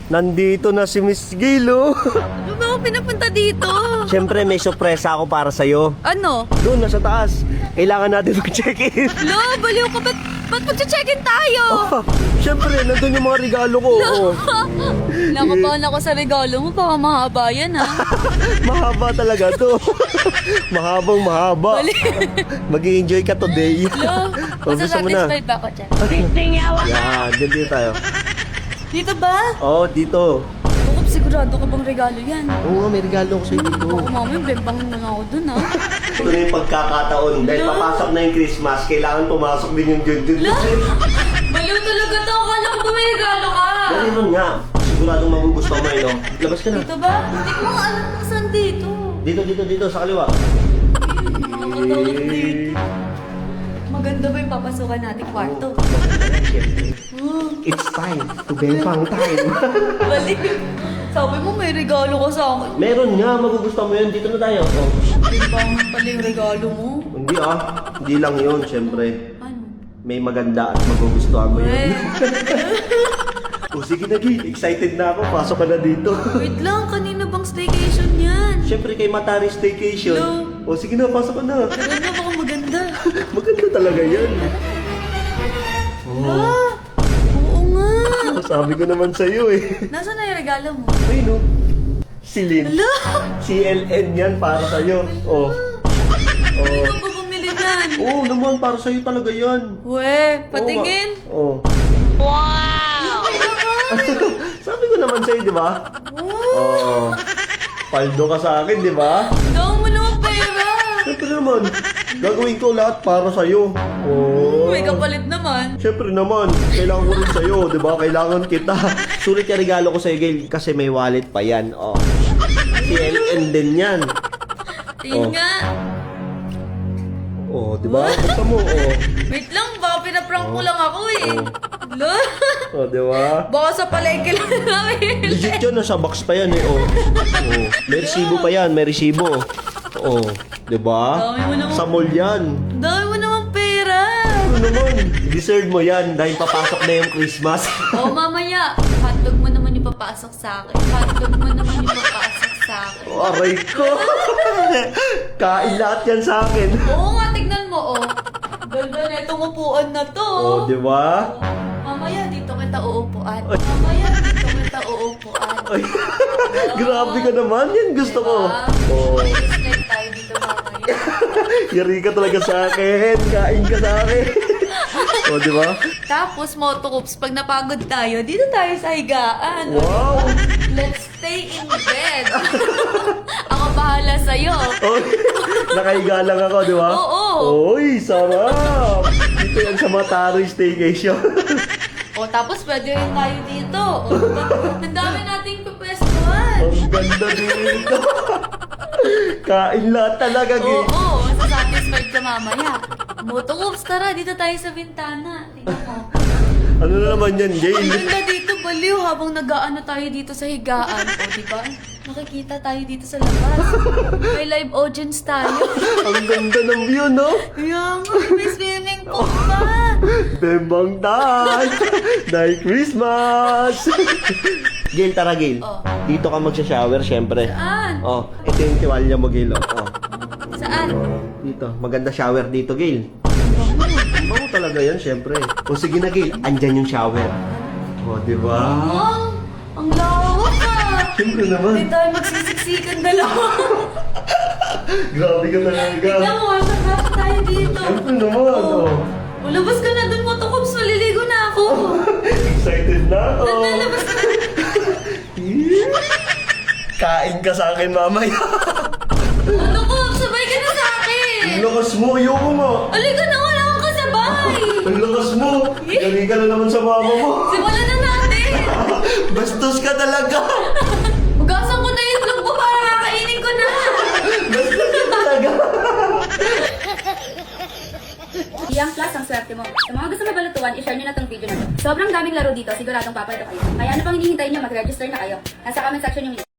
Nandito na si Miss Gail, oh. Ano ba ako pinapunta dito? Siyempre, may sorpresa ako para sa'yo. Ano? Doon, nasa taas. Kailangan natin mag-check-in. Lo, baliw ka. Ba't mag-check-in tayo? Oh, siyempre, nandun yung mga regalo ko. Oh. Nakabahan ako sa regalo mo. Baka mahaba yan, ha? Mahaba talaga to. Mahabang mahaba. Mag-i-enjoy ka today. Lo, Gusto mo na? masasatisfied ba ako dyan? Yan, dito tayo. Dito ba? Oo, dito. Bukop, sigurado ka bang regalo yan? Oo nga, may regalo ko sa'yo dito. Baka mamaya, bembangin na nga ako dun, ha? Ito na yung pagkakataon. Dahil papasok na yung Christmas, kailangan pumasok din yung June. Lo, baliw talaga to. Akala ko ba may regalo ka? Ganun nga. Siguradong magugustuhan mo ito. Labas ka na. Dito ba? Hindi ko nga alam kung saan dito. Dito, sa kaliwa. Nakakatakot dito. Maganda ba yung papasukan natin kwarto? It's time to bempang time. Baliw. Sabi mo may regalo ka sa akin. Meron nga, magugustuhan mo yun. Dito na tayo. Oh. Bembangin pala yung regalo mo. Hindi hindi lang yun, syempre. Ano? May maganda at magugustuhan mo yun. Well, O sige na, Gil. Excited na ako. Pasok ka na dito. wait lang. Kanina bang staycation yan? Syempre kay Matari Staycation. Hello? O sige na, pasok ka na. Tara na, baka maganda. Maganda talaga yan. Ah, oo nga. Sabi ko naman sa'yo eh. Nasaan na yung regalo mo? Ay no. Silin. Hala! CLN yan para sa'yo. Oh. Hindi ko pa bumili yan. Oo naman, para sa'yo talaga yan. We, patingin. Oo. Wow! Sabi ko naman sa'yo, di ba? Oo. Paldo ka sa akin, di ba? Gawin mo naman pera. Siyempre naman. Gagawin ko lahat para sa'yo. Oo. May kapalit naman. Siyempre naman, kailangan ko rin sa'yo, di ba? Kailangan kita. Sulit yung regalo ko sa'yo, Gail, kasi may wallet pa yan. Oh. CLN din yan. Tingin Oh. nga. Oh, di ba? Basta mo, oh. Wait lang, baka pinaprank mo lang ako eh. Lo, Oh, di ba? baka sa palengke lang namin. Legit yun, nasa box pa yan eh, oh. Oh. May resibo pa yan, may resibo. Oh, di ba? Dami mo naman. Sa mall yan. Dami mo naman pera. Ano naman? Deserve mo yan dahil papasok na yung Christmas. Oo, mamaya. Hotdog mo naman yung papasok sa akin. Hotdog mo naman yung papasok sa akin. Oh, aray ko. Kain lahat yan sa akin. Oo nga, tignan mo, oh. Ganda na itong upuan na to. Oh, di ba? Mamaya, dito kita uupuan. Mamaya, dito kita uupuan. Ay, grabe ka naman. Yan gusto ko. Oh, May tayo dito mamaya. yari ka talaga sa akin. Kain ka sa akin. Oh, di ba? Tapos, Motocups, pag napagod tayo, dito tayo sa higaan. Wow. Let's stay in bed. Ako bahala sa'yo. Oh, nakahiga lang ako, di ba? Oo. Oy, sarap. Dito yan sa Matari Staycation. O, tapos pwede rin tayo dito. O, ang dami nating pupwestuhan. Ang ganda dito. Kain lahat talaga, Gil. Oo, masasatisfied ka mamaya. Motocups, tara, dito tayo sa bintana. Tingnan mo. Ano na naman yan, Ang Gail? ganda dito, baliw, habang nag-aano tayo dito sa higaan. O, diba? Nakikita tayo dito sa labas. May live audience tayo. Ang ganda ng view, no? Kaya nga, may swimming pool pa. Bembang time! Dahil Christmas! Gail, tara, Gail. Oh. Dito ka magsha-shower, syempre. Saan? Oh, ito yung tiwalya mo, Gail. Oh. Saan? Dito, maganda shower dito, Gail. Bango talaga yan, syempre. O sige na, Gail, andyan yung shower. O, di ba? Oh, ang lawak ah. Siyempre Hindi naman. tayo magsisiksikan dalawa. Grabe ka talaga. Tignan mo, asya tayo dito. Siyempre naman, oh. O, labas ka na dun, Motocups, maliligo na ako. Excited na ako. Lalabas ka na. Kain ka sa akin mamaya. Motocups, sabay ka na sa akin. Ang lakas mo, ayoko mo. Halika na, wala akong kasabay. Ang lakas mo. Galing ka na naman sa mama mo. Simulan na natin. Bastos ka talaga. Hugasan ko na yung itlog ko para kakainin ko na. Bastos ka talaga. Yang Plus ang swerte mo. Sa mga gusto mabalutuan, i-share nyo na tong video na to. Sobrang daming laro dito, siguradong papalito kayo. Kaya ano pang hinihintay nyo, mag-register na kayo. Nasa comment section yung link.